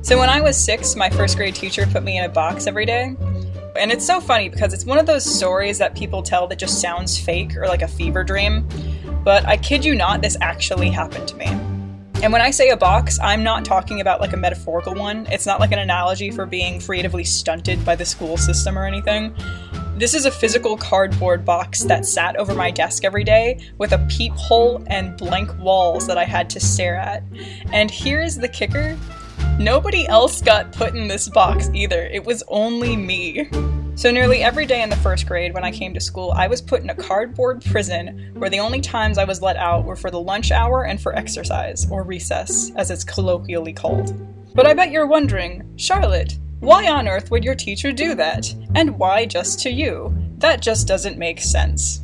So when I was 6, my first grade teacher put me in a box every day. And it's so funny because it's one of those stories that people tell that just sounds fake or like a fever dream. But I kid you not, this actually happened to me. And when I say a box, I'm not talking about like a metaphorical one. It's not like an analogy for being creatively stunted by the school system or anything. This is a physical cardboard box that sat over my desk every day with a peephole and blank walls that I had to stare at. And here's the kicker. Nobody else got put in this box either. It was only me. So nearly every day in the first grade when I came to school, I was put in a cardboard prison where the only times I was let out were for the lunch hour and for exercise, or recess, as it's colloquially called. But I bet you're wondering, Charlotte, why on earth would your teacher do that? And why just to you? That just doesn't make sense.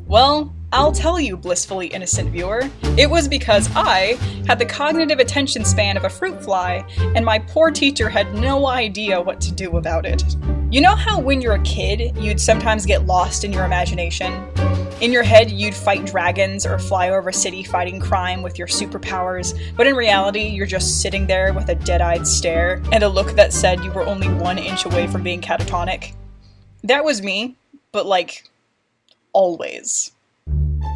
Well, I'll tell you, blissfully innocent viewer. It was because I had the cognitive attention span of a fruit fly, and my poor teacher had no idea what to do about it. You know how when you're a kid, you'd sometimes get lost in your imagination? In your head, you'd fight dragons or fly over a city fighting crime with your superpowers, but in reality, you're just sitting there with a dead-eyed stare and a look that said you were only 1 inch away from being catatonic. That was me, but like, always.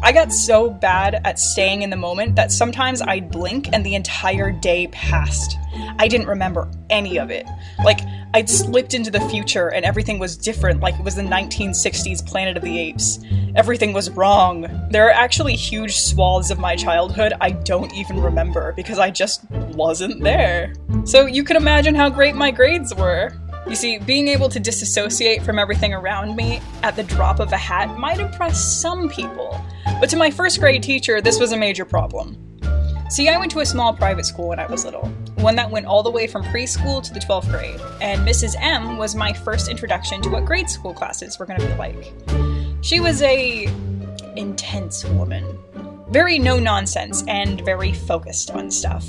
I got so bad at staying in the moment that sometimes I'd blink and the entire day passed. I didn't remember any of it. Like, I'd slipped into the future and everything was different, like it was the 1960s Planet of the Apes. Everything was wrong. There are actually huge swaths of my childhood I don't even remember because I just wasn't there. So you can imagine how great my grades were. You see, being able to disassociate from everything around me at the drop of a hat might impress some people, but to my first grade teacher, this was a major problem. See, I went to a small private school when I was little, one that went all the way from preschool to the 12th grade, and Mrs. M was my first introduction to what grade school classes were going to be like. She was a intense woman, very no-nonsense and very focused on stuff.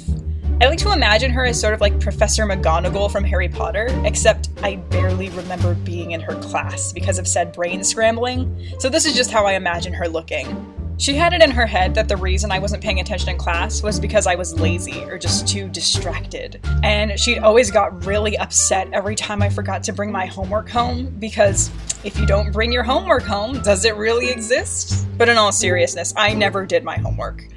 I like to imagine her as sort of like Professor McGonagall from Harry Potter, except I barely remember being in her class because of said brain scrambling, so this is just how I imagine her looking. She had it in her head that the reason I wasn't paying attention in class was because I was lazy or just too distracted, and she'd always got really upset every time I forgot to bring my homework home, because if you don't bring your homework home, does it really exist? But in all seriousness, I never did my homework.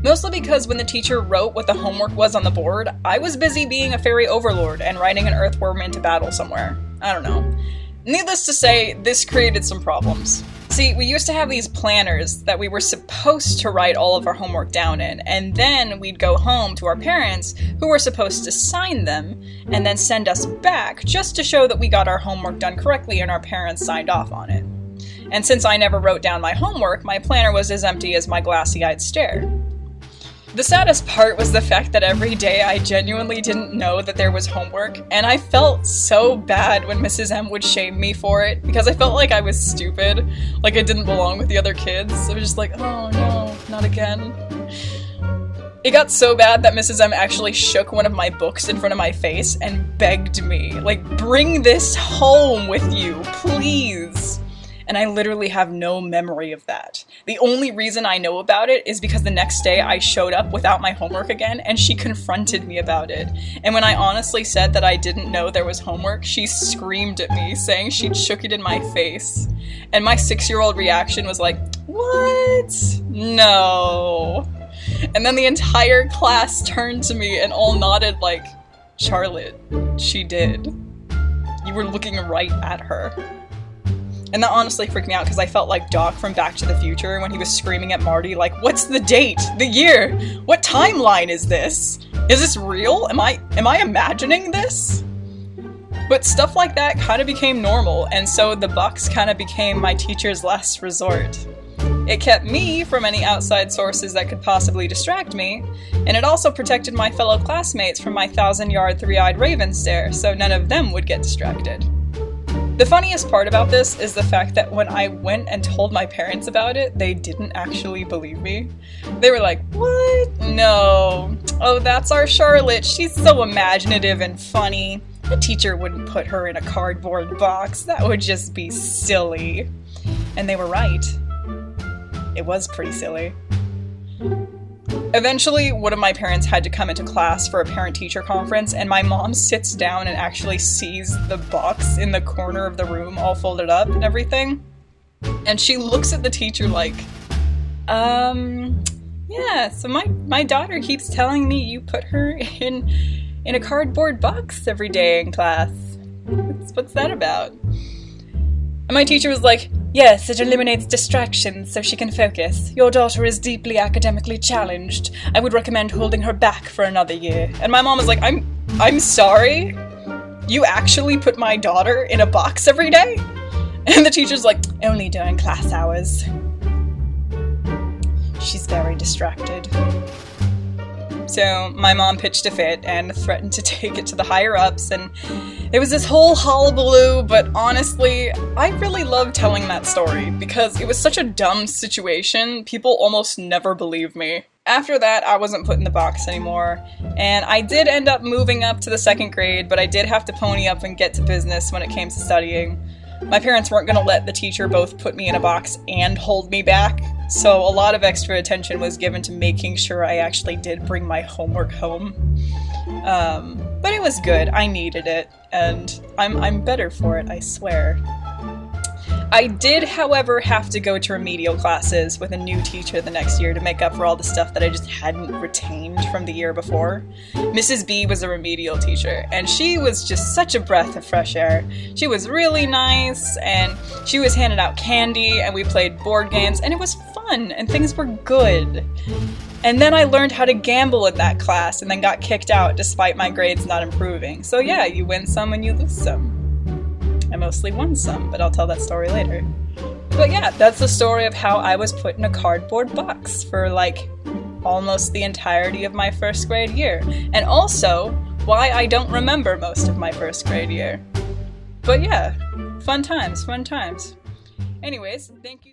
Mostly because when the teacher wrote what the homework was on the board, I was busy being a fairy overlord and riding an earthworm into battle somewhere. I don't know. Needless to say, this created some problems. See, we used to have these planners that we were supposed to write all of our homework down in, and then we'd go home to our parents, who were supposed to sign them, and then send us back just to show that we got our homework done correctly and our parents signed off on it. And since I never wrote down my homework, my planner was as empty as my glassy-eyed stare. The saddest part was the fact that every day I genuinely didn't know that there was homework, and I felt so bad when Mrs. M would shame me for it, because I felt like I was stupid, like I didn't belong with the other kids. I was just like, oh no, not again. It got so bad that Mrs. M actually shook one of my books in front of my face and begged me, like, bring this home with you, please. And I literally have no memory of that. The only reason I know about it is because the next day I showed up without my homework again, and she confronted me about it. And when I honestly said that I didn't know there was homework, she screamed at me, saying she'd shook it in my face. And my 6-year-old reaction was like, what? No. And then the entire class turned to me and all nodded like, Charlotte, she did. You were looking right at her. And that honestly freaked me out because I felt like Doc from Back to the Future when he was screaming at Marty like, what's the date? The year? What timeline is this? Is this real? Am I imagining this? But stuff like that kind of became normal, and so the box kind of became my teacher's last resort. It kept me from any outside sources that could possibly distract me, and it also protected my fellow classmates from my 1,000-yard three-eyed raven stare, so none of them would get distracted. The funniest part about this is the fact that when I went and told my parents about it, they didn't actually believe me. They were like, what? No. Oh, that's our Charlotte. She's so imaginative and funny. A teacher wouldn't put her in a cardboard box. That would just be silly. And they were right. It was pretty silly. Eventually, one of my parents had to come into class for a parent-teacher conference, and my mom sits down and actually sees the box in the corner of the room all folded up and everything. And she looks at the teacher like, yeah, so my daughter keeps telling me you put her in a cardboard box every day in class. What's that about? And my teacher was like, yes, it eliminates distractions so she can focus. Your daughter is deeply academically challenged. I would recommend holding her back for another year. And my mom was like, I'm sorry? You actually put my daughter in a box every day? And the teacher's like, only during class hours. She's very distracted. So my mom pitched a fit and threatened to take it to the higher-ups, and it was this whole hullabaloo, but honestly, I really love telling that story because it was such a dumb situation, people almost never believed me. After that, I wasn't put in the box anymore, and I did end up moving up to the 2nd grade, but I did have to pony up and get to business when it came to studying. My parents weren't going to let the teacher both put me in a box and hold me back, so a lot of extra attention was given to making sure I actually did bring my homework home. But it was good, I needed it, and I'm better for it, I swear. I did, however, have to go to remedial classes with a new teacher the next year to make up for all the stuff that I just hadn't retained from the year before. Mrs. B was a remedial teacher, and she was just such a breath of fresh air. She was really nice, and she was handing out candy, and we played board games, and it was fun, and things were good. And then I learned how to gamble in that class, and then got kicked out despite my grades not improving. So yeah, you win some and you lose some. I mostly won some, but I'll tell that story later. But yeah, that's the story of how I was put in a cardboard box for like almost the entirety of my 1st grade year. And also, why I don't remember most of my 1st grade year. But yeah, fun times, fun times. Anyways, thank you.